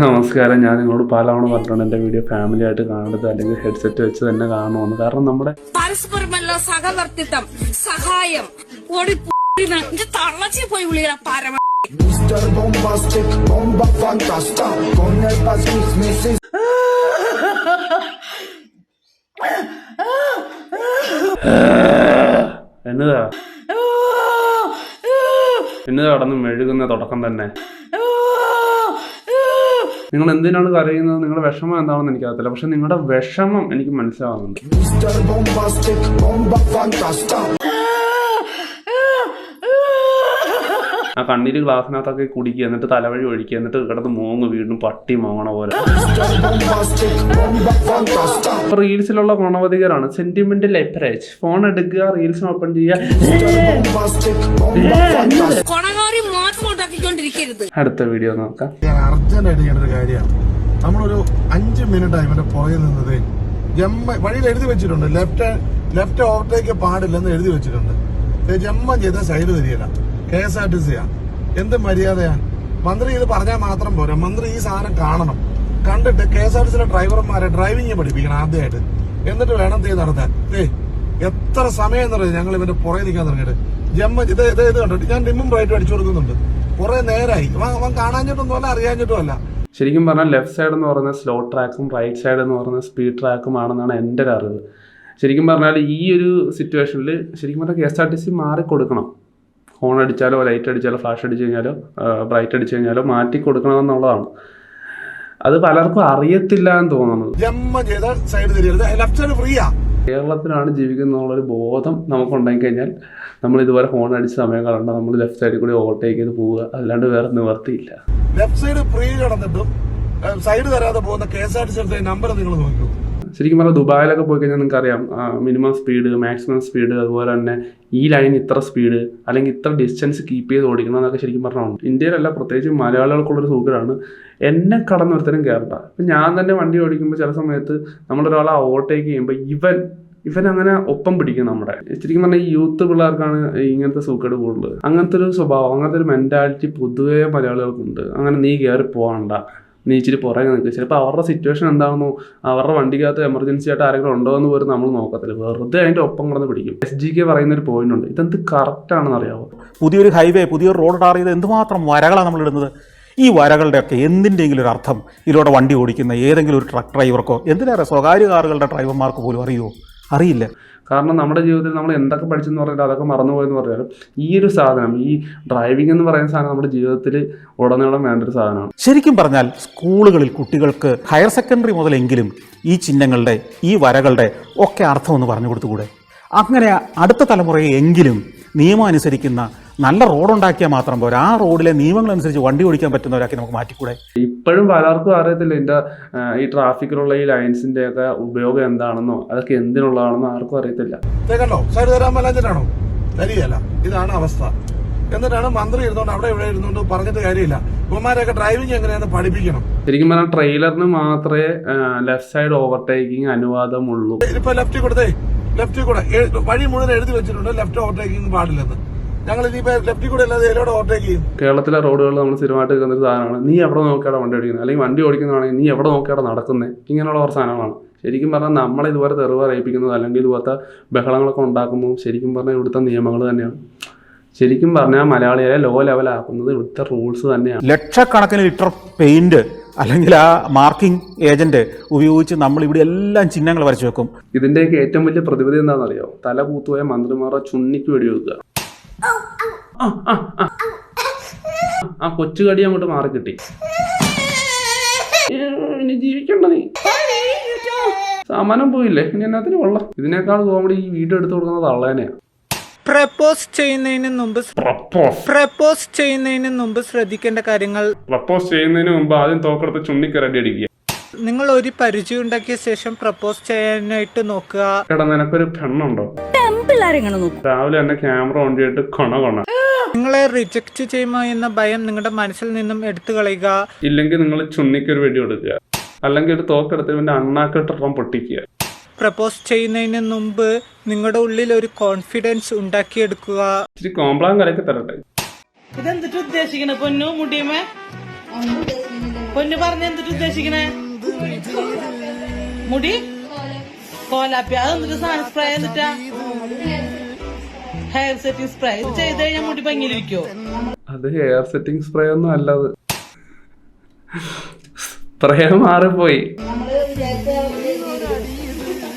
നമസ്കാരം. ഞാൻ നിങ്ങളോട് പലവണ പറഞ്ഞിട്ടുണ്ട് എൻ്റെ വീഡിയോ ഫാമിലി ആയിട്ട് കാണരുത്, അല്ലെങ്കിൽ ഹെഡ്സെറ്റ് വെച്ച് തന്നെ കാണണമെന്ന്. കാരണം നമ്മുടെ പരസ്പരമല്ല സഹവർത്തിത്വം, സഹായം തള്ളച്ചി പോയി വിളിക്കണം പരമ. എന്നതാ കടന്ന് മെഴുകുന്ന തുടക്കം തന്നെ. നിങ്ങൾ എന്തിനാണ് കരയുന്നത്? നിങ്ങളുടെ വിഷമം എന്താണെന്ന് എനിക്കറിയത്തില്ല, പക്ഷെ നിങ്ങളുടെ വിഷമം എനിക്ക് മനസ്സിലാവുന്നുണ്ട്. ആ കണ്ണീര് ഗ്ലാസിനകത്തൊക്കെ കുടിക്കുക, എന്നിട്ട് തലവഴി ഒഴിക്കുക, എന്നിട്ട് കിടന്ന് മോങ്ങ് വീണ്ടും പട്ടി മോങ്ങണ പോലെ. റീൽസിലുള്ള ഗുണവധികരാണ് സെന്റിമെന്റൽ എപ്രോച്ച്. ഫോൺ എടുക്കുക, റീൽസ് ഓപ്പൺ ചെയ്യുക. അടുത്ത വീഡിയോ നോക്കാം. അർജന്റായിട്ട് ചെയ്യേണ്ട ഒരു കാര്യമാണ്. നമ്മളൊരു 5 മിനിറ്റായി ഇവന്റെ പുറകിൽ നിന്നത്. വഴിയിൽ എഴുതി വെച്ചിട്ടുണ്ട്, ലെഫ്റ്റ് ഓവർടേക്ക് പാടില്ലെന്ന് എഴുതി വെച്ചിട്ടുണ്ട്. ജമ്മം ചെയ്ത സൈഡ് തരികയില്ല. KSRTC എന്ത് മര്യാദയാ? മന്ത്രി ഇത് പറഞ്ഞാൽ മാത്രം പോരാ, മന്ത്രി ഈ സാധനം കാണണം. കണ്ടിട്ട് KSRTC ഡ്രൈവർമാരെ ഡ്രൈവിംഗ് പഠിപ്പിക്കണം ആദ്യമായിട്ട്, എന്നിട്ട് വേണം തീ നടത്താൻ. എത്ര സമയം എന്ന് പറയുന്നത് ഞങ്ങൾ ഇവന്റെ പുറകെ നിൽക്കാൻ തുടങ്ങിയിട്ട്. ജമ്മ ഇത് കണ്ടിട്ട് ഞാൻ ഡിമ്മും ബ്രൈറ്റും അടിച്ചു കൊടുക്കുന്നുണ്ട്. കുറെ നേരമായി. അവൻ കാണാഞ്ഞിട്ടൊന്നും അല്ല, അറിയാഞ്ഞിട്ടും അല്ല. ശരിക്കും പറഞ്ഞാൽ ലെഫ്റ്റ് സൈഡ് എന്ന് പറയുന്നത് സ്ലോ ട്രാക്കും റൈറ്റ് സൈഡ് എന്ന് പറയുന്നത് സ്പീഡ് ട്രാക്കും ആണെന്നാണ് എൻ്റെ ഒരു അറിവ്. ശരിക്കും പറഞ്ഞാൽ ഈ ഒരു സിറ്റുവേഷനിൽ ശരിക്കും പറഞ്ഞാൽ KSRTC മാറിക്കൊടുക്കണം. ഹോൺ അടിച്ചാലോ ലൈറ്റ് അടിച്ചാലോ ഫ്ലാഷ് അടിച്ചു കഴിഞ്ഞാലോ ബ്രൈറ്റ് അടിച്ചു കഴിഞ്ഞാലോ മാറ്റി കൊടുക്കണമെന്നുള്ളതാണ്. അത് പലർക്കും അറിയത്തില്ല എന്ന് തോന്നുന്നത്. കേരളത്തിലാണ് ജീവിക്കുന്നുള്ളൊരു ബോധം നമുക്കുണ്ടായി കഴിഞ്ഞാൽ നമ്മൾ ഇതുപോലെ ഹോൺ അടിച്ച് സമയം കളണ്ട, നമ്മൾ ലെഫ്റ്റ് സൈഡിൽ കൂടി ഓവർടേക്ക് ചെയ്ത് പോവുക, അല്ലാണ്ട് വേറെ നിവർത്തിയില്ല. ലെഫ്റ്റ് സൈഡ് ഫ്രീ കടന്നിട്ടും സൈഡ് തരാതെ പോകുന്ന KSRTC നമ്പർ നിങ്ങൾ നോക്കൂ. ശരിക്കും പറഞ്ഞാൽ ദുബായിലൊക്കെ പോയി കഴിഞ്ഞാൽ നിങ്ങൾക്ക് അറിയാം, മിനിമം സ്പീഡ്, മാക്സിമം സ്പീഡ്, അതുപോലെ തന്നെ ഈ ലൈൻ ഇത്ര സ്പീഡ് അല്ലെങ്കിൽ ഇത്ര ഡിസ്റ്റൻസ് കീപ്പ് ചെയ്ത് ഓടിക്കണം എന്നൊക്കെ ശരിക്കും പറഞ്ഞാൽ ഇന്ത്യയിലല്ല, പ്രത്യേകിച്ച് മലയാളികൾക്കുള്ളൊരു സൂക്കടാണ്. എന്നെ കടന്നൊരുത്തരും കയറണ്ട. ഇപ്പം ഞാൻ തന്നെ വണ്ടി ഓടിക്കുമ്പോൾ ചില സമയത്ത് നമ്മളൊരാളെ ഓവർടേക്ക് ചെയ്യുമ്പോൾ ഇവൻ അങ്ങനെ ഒപ്പം പിടിക്കും നമ്മുടെ. ശരിക്കും പറഞ്ഞാൽ ഈ യൂത്ത് പിള്ളേർക്കാണ് ഇങ്ങനത്തെ സൂക്കേട് കൂടുതൽ. അങ്ങനത്തെ ഒരു സ്വഭാവം, അങ്ങനത്തെ ഒരു മെൻറ്റാലിറ്റി പൊതുവേ മലയാളികൾക്കുണ്ട്. അങ്ങനെ നീ കയറി പോകണ്ട, നീ ഇച്ചിരി പുറകെ നിൽക്കുക. ചിലപ്പോൾ അവരുടെ സിറ്റുവേഷൻ എന്താണെന്നോ അവരുടെ വണ്ടിക്കകത്ത് എമർജൻസി ആയിട്ട് ആരെങ്കിലും ഉണ്ടോ എന്ന് പോലും നമ്മൾ നോക്കത്തില്ല, വെറുതെ അതിൻ്റെ ഒപ്പം കിടന്ന് പിടിക്കും. SGK പറയുന്ന ഒരു പോയിന്റ് ഉണ്ട്, ഇതെന്ത് കറക്റ്റ് ആണെന്ന് അറിയാമോ? പുതിയൊരു ഹൈവേ, പുതിയൊരു റോഡ് ടാർ ചെയ്ത് എന്തുമാത്രം വരകളാണ് നമ്മൾ ഇടുന്നത്. ഈ വരകളുടെയൊക്കെ എന്തിൻ്റെങ്കിലും ഒരു അർത്ഥം ഇതിലൂടെ വണ്ടി ഓടിക്കുന്ന ഏതെങ്കിലും ഒരു ട്രക്ക് ഡ്രൈവർക്കോ, എന്തിനേറെ സ്വകാര്യ കാറുകളുടെ ഡ്രൈവർമാർക്ക് പോലും അറിയുമോ? അറിയില്ല. കാരണം നമ്മുടെ ജീവിതത്തിൽ നമ്മൾ എന്തൊക്കെ പഠിച്ചെന്ന് പറഞ്ഞാൽ അതൊക്കെ മറന്നുപോയെന്ന് പറഞ്ഞാലും ഈ ഒരു സാധനം, ഈ ഡ്രൈവിംഗ് എന്ന് പറയുന്ന സാധനം നമ്മുടെ ജീവിതത്തിൽ ഉടനീളം വേണ്ട ഒരു സാധനമാണ്. ശരിക്കും പറഞ്ഞാൽ സ്കൂളുകളിൽ കുട്ടികൾക്ക് ഹയർ സെക്കൻഡറി മുതലെങ്കിലും ഈ ചിഹ്നങ്ങളുടെ, ഈ വരകളുടെ ഒക്കെ അർത്ഥം ഒന്ന് പറഞ്ഞു കൊടുത്തുകൂടെ? അങ്ങനെ അടുത്ത തലമുറയെ എങ്കിലും നിയമം അനുസരിക്കുന്ന നല്ല റോഡുണ്ടാക്കിയാൽ മാത്രം പോരാ, ആ റോഡിലെ നിയമങ്ങളനുസരിച്ച് വണ്ടി ഓടിക്കാൻ പറ്റുന്നവരാക്കി നമുക്ക് മാറ്റിക്കൂടെ? ഇപ്പോഴും പലർക്കും അറിയത്തില്ല ഇതിൻ്റെ ഈ ട്രാഫിക്കിലുള്ള ഈ ലൈൻസിൻ്റെ ഒക്കെ ഉപയോഗം എന്താണെന്നോ അതൊക്കെ എന്തിനുള്ളതാണെന്നോ ആർക്കും അറിയത്തില്ല. ഇതാണ് അവസ്ഥ. എന്നിട്ടാണ് മന്ത്രി ഇരുന്നോണ്ട് അവിടെ ഇവിടെ ഇരുന്നോണ്ട് പറഞ്ഞിട്ട് കാര്യമില്ല. ഇവന്മാരെയൊക്കെ ഡ്രൈവിംഗ് എങ്ങനെയാന്ന് പഠിപ്പിക്കണം. ശരിക്കും പറഞ്ഞാൽ ട്രെയിലറിന് മാത്രമേ ലെഫ്റ്റ് സൈഡ് ഓവർടേക്കിംഗ് അനുവാദമുള്ളൂ. ഇപ്പൊ ലെഫ്റ്റിൽ കൂടെ വഴി മുഴുവൻ എഴുതി വെച്ചിട്ടുണ്ട്, ലെഫ്റ്റ് ഓവർടേക്കിംഗ് പാടില്ലെന്ന്. ഞങ്ങൾ ഇനിയിപ്പോ ലെഫ്റ്റിൽ കൂടെ അല്ലാതെ എല്ലോടെ ഓവർടേക്ക് ചെയ്യും. കേരളത്തിലെ റോഡുകളിൽ നമ്മൾ സ്ഥിരമായിട്ട് നിൽക്കുന്ന ഒരു സാധനമാണ്, നീ എവിടെ നോക്കിയാടെ വണ്ടി ഓടിക്കുന്നത്, അല്ലെങ്കിൽ വണ്ടി ഓടിക്കുന്നതാണെങ്കിൽ നീ എവിടെ നോക്കിയാടെ നടക്കുന്നത്, ഇങ്ങനെയുള്ള കുറച്ച് സാധനങ്ങളാണ്. ശരിക്കും പറഞ്ഞാൽ നമ്മളെ ഇതുപോലെ തെറിവ് അറിയിപ്പിക്കുന്നത് അല്ലെങ്കിൽ ഇതുപോലത്തെ ബഹളങ്ങളൊക്കെ ഉണ്ടാക്കുമ്പോൾ ശരിക്കും പറഞ്ഞാൽ ഇവിടുത്തെ നിയമങ്ങൾ തന്നെയാണ്. ശരിക്കും പറഞ്ഞാൽ മലയാളികളെ ലോ ലെവലാക്കുന്നത് ഇവിടുത്തെ റൂൾസ് തന്നെയാണ്. ലക്ഷക്കണക്കിന് ലിറ്റർ പെയിന്റ് അല്ലെങ്കിൽ ആ മാർക്കിംഗ് ഏജന്റ് ഉപയോഗിച്ച് നമ്മൾ ഇവിടെ എല്ലാം ചിഹ്നങ്ങൾ വരച്ചു വെക്കും. ഇതിന്റെയൊക്കെ ഏറ്റവും വലിയ പ്രതിവിധി എന്താണെന്നറിയോ? തല പൂത്തുപോയ മന്ത്രിമാരെ ചുണ്ണിക്ക് വെടിവെക്കുക. ആ കൊച്ചുകടി അങ്ങോട്ട് മാറി കിട്ടി. ഇനി ജീവിക്കണ്ട, നീ സാമാനം പോയില്ലേ, ഇനി എന്നാത്തിന് കൊള്ളാം. ഇതിനേക്കാൾ കോമഡി ഈ വീഡിയോ എടുത്തു കൊടുക്കുന്നത് തള്ളേനെയാണ്. പ്രപ്പോസ് ചെയ്യുന്നതിന് മുമ്പ് ശ്രദ്ധിക്കേണ്ട കാര്യങ്ങൾ. പ്രപ്പോസ് ചെയ്യുന്നതിന് മുമ്പ് ആദ്യം തോക്കെടുത്ത് ചുണ്ണിക്കരടി അടിക്കുക. നിങ്ങൾ ഒരു പരിചയം ഉണ്ടാക്കിയ ശേഷം പ്രപ്പോസ് ചെയ്യാനായിട്ട് നോക്കുക. എടാ, നിനക്കൊരു പെണ്ണുണ്ടോ? രാവിലെ തന്നെ ക്യാമറ ഓൺ ചെയ്തിട്ട് കൊണ നിങ്ങളെ റിജക്റ്റ് ചെയ്യുമോ എന്ന ഭയം നിങ്ങളുടെ മനസ്സിൽ നിന്നും എടുത്തു കളയുക. ഇല്ലെങ്കിൽ നിങ്ങൾ ചുണ്ണിക്കൊരു വെടി കൊടുക്കുക, അല്ലെങ്കിൽ ഒരു തോക്കെടുത്ത് ഇവന്റെ അണ്ണാക്കിട്ടം പൊട്ടിക്കുക. പ്രപ്പോസ് ചെയ്യുന്നതിന് മുമ്പ് നിങ്ങളുടെ ഉള്ളിൽ ഒരു കോൺഫിഡൻസ് ഉണ്ടാക്കിയെടുക്കുക. ഇച്ചിരി കോംപ്ലാൻ കലക്കി തരട്ടെ. ഇതെന്തിട്ട് ഉദ്ദേശിക്കണ പൊന്നു മുടിയമ്മ? പൊന്നു പറഞ്ഞ എന്തിട്ട് ഉദ്ദേശിക്കണേ? മുടി കോലാപ്പി അത് എന്നിട്ട് സാധനം സ്പ്രേ എന്നിട്ടാ ഹെയർ സെറ്റിംഗ് സ്പ്രേ ഇത് ചെയ്ത് കഴിഞ്ഞാൽ മുടി ഭംഗിയിലിരിക്കോ? അത് ഹെയർ സെറ്റിംഗ് സ്പ്രേ ഒന്നും അല്ലത്, സ്പ്രേ മാറിപ്പോയി.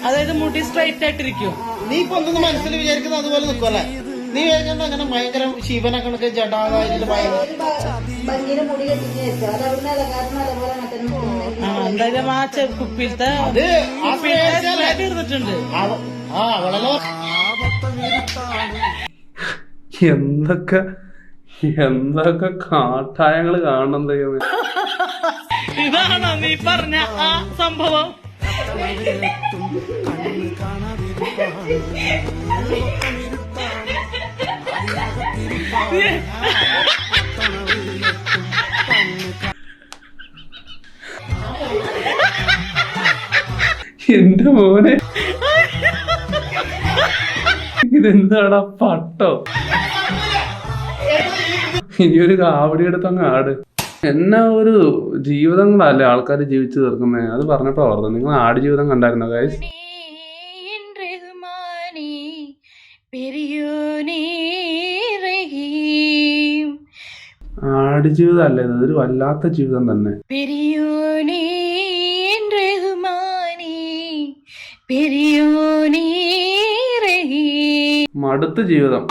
അതായത് മുടി സ്ട്രൈറ്റ് ആയിട്ടിരിക്കും. നീ ഇപ്പൊ ഒന്നും മനസ്സിൽ വിചാരിക്കുന്നത് അതുപോലെ നിൽക്കുമല്ലേ? നീ വിചാരിക്കണ്ട അങ്ങനെ ഭയങ്കര ശിവനെ കണക്ക് ജടാകായിട്ട് എന്തായാലും ആ കുപ്പിയിലത്തെ തീർന്നിട്ടുണ്ട്. എന്തൊക്കെ കാട്ടായങ്ങള് കാണണം ദൈവമേ. ഇതാണോ നീ പറഞ്ഞ ആ സംഭവം? എന്റെ മോനെ, ഇതെന്താടാ പട്ടോ? ഇനിയൊരു കാവടി എടുത്തങ്ങ് ആട്. എന്നാ ഒരു ജീവിതങ്ങളല്ലേ ആൾക്കാർ ജീവിച്ചു തീർക്കുന്നത്. അത് പറഞ്ഞപ്പോ ഓർമ്മ, നിങ്ങൾ ആട് ജീവിതം കണ്ടായിരുന്നോ ഗൈസ്? ആട് ജീവിതം അല്ലേ, ഇതൊരു വല്ലാത്ത ജീവിതം തന്നെ. മടുത്ത ജീവിതം.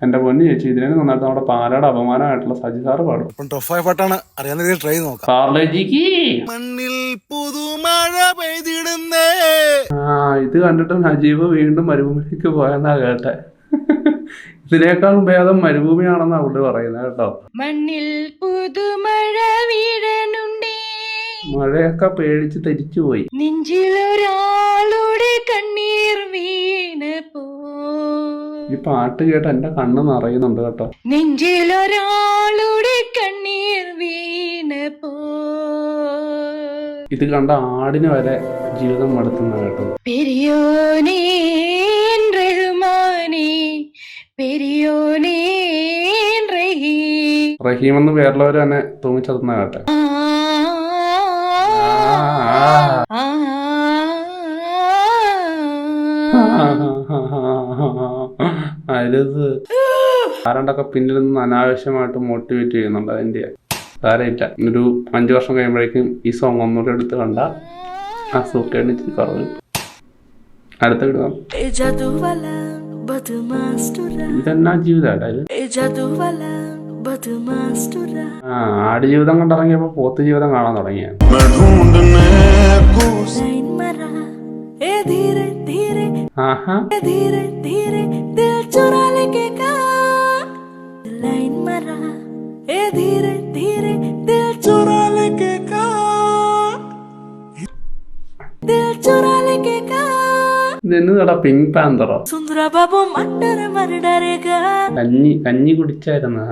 എന്റെ പൊന്നു ചേച്ചി, ഇതിനെ നന്നായിട്ട് നമ്മുടെ പാലയുടെ അപമാനമായിട്ടുള്ള സജി സാറ് പാടും. ടഫായ പാട്ടാണ്, അറിയാവുന്ന രീതിയിൽ ട്രൈ നോക്കാം. പാർലേജിക്ക് മണ്ണിൽ പുതുമഴ പെയ്തിടുന്നേ. ഇത് കണ്ടിട്ട് നജീബ് വീണ്ടും മരുഭൂമിക്ക് പോയെന്നാ കേട്ടെ. ഇതിനേക്കാളും ഭേദം മരുഭൂമിയാണെന്നാ പുള്ളി പറയുന്നത് കേട്ടോ. മണ്ണിൽ പുതുമഴ വീഴനുണ്ടേ, മഴയൊക്കെ പേടിച്ച് തിരിച്ചുപോയി. നെഞ്ചിലൊരാളുടെ കണ്ണീർ വീണ് പോ. ഈ പാട്ട് കേട്ട് എന്റെ കണ്ണ് നിറയുന്നുണ്ട് കേട്ടോ. നെഞ്ചിലൊരാളുടെ കണ്ണീർ വീണ് പോ. ഇത് കണ്ട ആടിന് വരെ ജീവിതം മടുത്തുന്ന കേട്ടോ. പെരിയോനേ റഹ്മാനേ, പെരിയോനേ റഹീം. റഹീം എന്ന് പേരുള്ളവർ തന്നെ തൂങ്ങിച്ചതുന്ന കേട്ടെ. അരുത്. ആരണ്ടൊക്കെ പിന്നിൽ നിന്ന് അനാവശ്യമായിട്ട് മോട്ടിവേറ്റ് ചെയ്യുന്നുണ്ട്. അതിന്റെ സാരമില്ല, ഒരു 5 വർഷം കഴിയുമ്പോഴേക്കും ഈ സോങ് ഒന്നുകൂടെ എടുത്ത് കണ്ട ആ സൂക്കേട് കുറവ്. അടുത്ത ഇടുക. ഇതെന്നാ ജീവിതം ആട് ജീവിതം കണ്ടിറങ്ങിയപ്പോ പോത്ത് ജീവിതം കാണാൻ തുടങ്ങിയ. ആഹാ, ഇതെന്നതാ പിങ്ക് പാന്തറോ? കഞ്ഞി കുടിച്ചായിരുന്നു.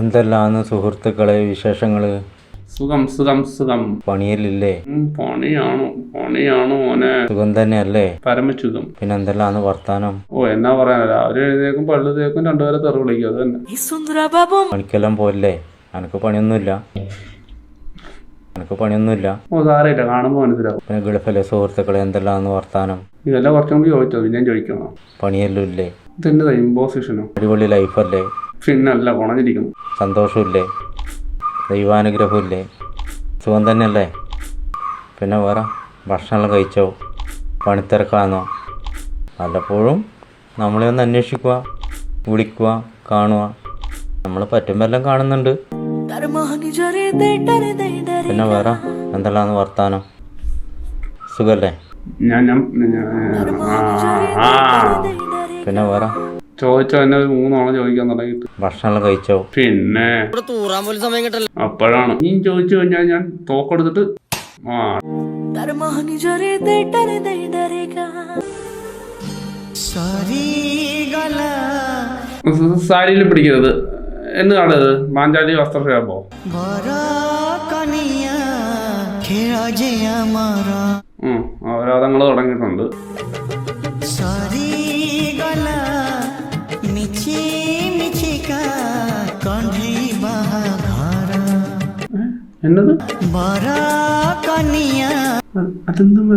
എന്തെല്ലാന്ന് സുഹൃത്തുക്കളെ വിശേഷങ്ങള്? സുഖം സുഖം സുഖം. പണിയല്ലേ? പണിയാണോ മോനെ? സുഖം തന്നെയല്ലേ? പരമസുഖം. പിന്നെ എന്തെല്ലാന്ന് വർത്താനം? ഓ, എന്നാ പറയാ, രാവിലെ എഴുന്നേക്കും പള്ളു തേക്കും 2 പേരെ തെറി വിളിക്കും. അത് തന്നെ. പണിക്കെല്ലാം പോയല്ലേ? എനക്ക് പണിയൊന്നുമില്ല. ഓ, സാരമില്ല, കാണുമ്പോ മനസ്സിലാവും. പിന്നെ ഗൾഫിലെ സുഹൃത്തുക്കളെ എന്തെല്ലാന്ന് വർത്താനം? ഇതെല്ലാം കുറച്ചും കൂടി ചോദിച്ചോ, പിന്നെ ചോദിക്കണോ? പണിയെല്ലാം ഇല്ലേ? ഇതെന്നതാ ഇമ്പോസിഷനോ? അടിപൊളി ലൈഫല്ലേ? പിന്നല്ല, കുണഞ്ഞിരിക്കുന്നു. സന്തോഷമില്ലേ? ദൈവാനുഗ്രഹമില്ലേ? സുഖം തന്നെയല്ലേ? പിന്നെ വേറെ ഭക്ഷണമെല്ലാം കഴിച്ചോ? പണിത്തിരക്കാന്നോ? വല്ലപ്പോഴും നമ്മളെ ഒന്ന് അന്വേഷിക്കുക, വിളിക്കുക, കാണുക. നമ്മൾ പറ്റുമ്പോൾ എല്ലാം കാണുന്നുണ്ട്. പിന്നെ വേറെ എന്തെല്ലാന്ന് വർത്താനം? സുഖല്ലേ? പിന്നെ വേറെ ചോദിച്ചോ, എന്നെ 3 ഓളം ചോദിക്കാൻ തുടങ്ങിയിട്ട്. ഭക്ഷണം കഴിച്ചോ? പിന്നെ അപ്പോഴാണ് നീ ചോദിച്ചു കഴിഞ്ഞാൽ ഞാൻ തോക്കെടുത്തിട്ട് സാരിയിൽ പിടിക്കരുത് എന്ന് കാണരുത്. മാഞ്ചാലി വസ്ത്രശാലോ അവരാധങ്ങൾ തുടങ്ങിയിട്ടുണ്ട്. എന്നത് അതെന്തും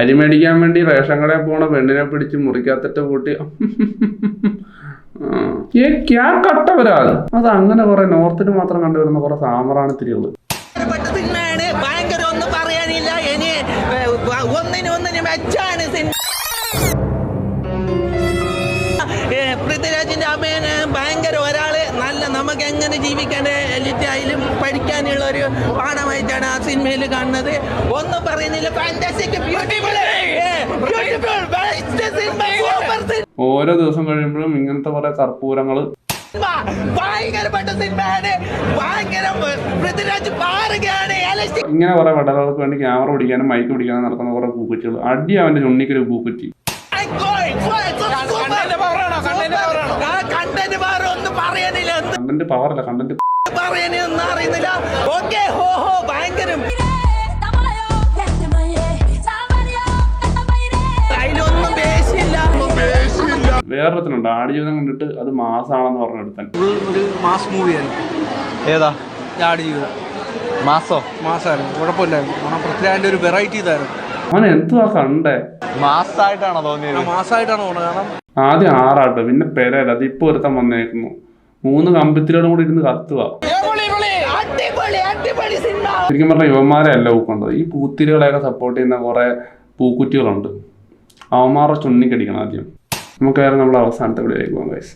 അരി മേടിക്കാൻ വേണ്ടി റേഷൻ കടയിൽ പോണ പെണ്ണിനെ പിടിച്ച് മുറിക്കാത്തിട്ട് കൂട്ടി കട്ടവരാത്. അത് അങ്ങനെ കുറെ നോർത്തിന് മാത്രം കണ്ടുവരുന്ന കുറെ സാമ്പ്രാണി തിരികള്. ഭയങ്കര ഒന്നും പറയാനില്ല. ഇനി ഒന്നിനും മെച്ചാണ് പൃഥ്വിരാജിന്റെ അമ്മേന് ഭയങ്കര ഒരാള് നല്ല നമുക്ക് എങ്ങനെ ജീവിക്കേണ്ട എലിറ്റായാലും പഠിക്കാനുള്ള ഒരു പാഠമായിട്ടാണ് ആ സിനിമയിൽ കാണുന്നത്. ഒന്നും പറയുന്നില്ല. ഓരോ ദിവസം കഴിയുമ്പോഴും ഇങ്ങനത്തെ കുറെ കർപ്പൂരങ്ങള് ഭയങ്കരപ്പെട്ട സിനിമയാണ്. ഭയങ്കര പൃഥ്വിരാജ് പാറുകയാണ്. ഇങ്ങനെ കുറെ വടകൾക്ക് വേണ്ടി ക്യാമറ പിടിക്കാനും മൈക്ക് പിടിക്കാനും നടക്കുന്ന കുറെ പൂക്കുറ്റികൾ. അടി അവന്റെ ചുണ്ണിക്കൊരു പൂക്കുറ്റി. കണ്ടന്റ് പവറല്ല, കണ്ടന്റ് പറയാനൊന്നും അറിയുന്നില്ല. ഓക്കെ ഹോ ഹോ ഭയങ്കരം. അതിലൊന്നും ബേസില്ല. വേറൊരുത്തനുണ്ട് ആടുജീവിതം കണ്ടിട്ട് അത് മാസാണെന്ന് പറഞ്ഞെടുത്താൻ. ഒരു മാസ് മൂവിയായിരുന്നു. ഏതാ ആടുജീവിതം മാസമായിരുന്നു, കുഴപ്പമില്ലായിരുന്നു. കാരണം പൃഥ്വിരാജിന്റെ ഒരു വെറൈറ്റി ഇതായിരുന്നു. അവൻ എന്തുവാ കണ്ടേ? മാസമായിട്ടാണോ തോന്നിയത്? മാസമായിട്ടാണ് തോന്നുന്നത്. കാരണം ആദ്യം 6 പിന്നെ പെരല്ല. അത് ഇപ്പൊ ഒരുത്തം വന്നേക്കുന്നു. 3 കമ്പിത്തിലോടും കൂടി ഇരുന്ന് കത്തുക. ശരിക്കും പറഞ്ഞാൽ യുവന്മാരെ അല്ല പൂക്കേണ്ടത്. ഈ പൂത്തിരികളെയൊക്കെ സപ്പോർട്ട് ചെയ്യുന്ന കുറെ പൂക്കുറ്റികളുണ്ട്. അവന്മാരുടെ ചുണ്ണിക്കടിക്കണം ആദ്യം. നമുക്കായിരുന്നു നമ്മുടെ അവസാനത്തെ വീഡിയോയിലേക്ക് പോകാം ഗൈസ്.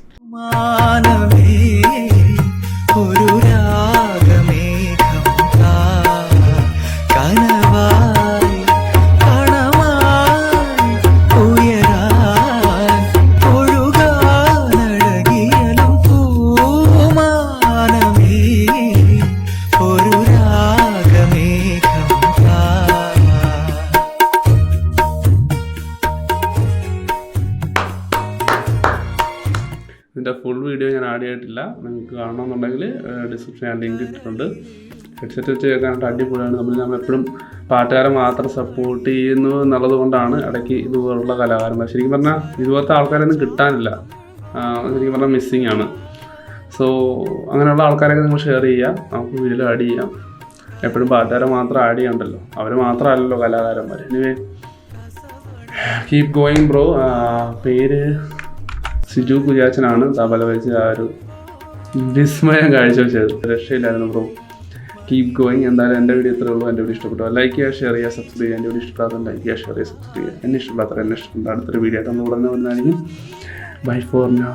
ഇതിൻ്റെ ഫുൾ വീഡിയോ ഞാൻ ആഡ് ചെയ്തിട്ടില്ല. നിങ്ങൾക്ക് കാണണമെന്നുണ്ടെങ്കിൽ ഡിസ്ക്രിപ്ഷൻ ഞാൻ ലിങ്ക് ഇട്ടിട്ടുണ്ട്. ഹെഡ്സെറ്റ് വെച്ച് കേൾക്കാനായിട്ട് അടിപൊളിയാണ്. നമ്മളെപ്പോഴും പാട്ടുകാരെ മാത്രം സപ്പോർട്ട് ചെയ്യുന്നു എന്നുള്ളത് കൊണ്ടാണ് ഇടയ്ക്ക് ഇതുപോലുള്ള കലാകാരന്മാർ. ശരിക്കും പറഞ്ഞാൽ ഇതുപോലത്തെ ആൾക്കാരൊന്നും കിട്ടാനില്ല. ശരിക്കും പറഞ്ഞാൽ മിസ്സിങ് ആണ്. സോ അങ്ങനെയുള്ള ആൾക്കാരൊക്കെ നിങ്ങൾ ഷെയർ ചെയ്യുക, നമുക്ക് വീഡിയോയിൽ ആഡ് ചെയ്യാം. എപ്പോഴും പാട്ടുകാരെ മാത്രം ആഡ് ചെയ്യണ്ടല്ലോ, അവർ മാത്രമല്ലല്ലോ കലാകാരന്മാർ. Anyway keep going bro. പേര് സിജു കുര്യാച്ചനാണ്. തബല വെച്ച് ആ ഒരു വിസ്മയം കാഴ്ചവെച്ചത് രക്ഷയില്ലായിരുന്നു ബ്രോ. Keep going. എന്തായാലും എൻ്റെ വീഡിയോ ഇത്രയേ ഉള്ളൂ. എൻ്റെ വീഡിയോ ഇഷ്ടപ്പെട്ടു ലൈക്ക് ചെയ്യുക, ഷെയർ ചെയ്യുക, സബ്സ്ക്രൈബ് ചെയ്യുക. എൻ്റെ വീഡിയോ ഇഷ്ടപ്പെടാത്ത ലൈക്ക് ചെയ്യുക, ഷെയർ ചെയ്യുക, സബ്സ്ക്രൈബ് ചെയ്യുക. എന്നെ ഇഷ്ടപ്പെടാത്ത എന്നെ ഇഷ്ടപ്പെട്ട അടുത്തൊരു വീഡിയോ ആയിട്ട് നമ്മൾ ഉടനെ വരുന്നതായിരിക്കും. Bye for now.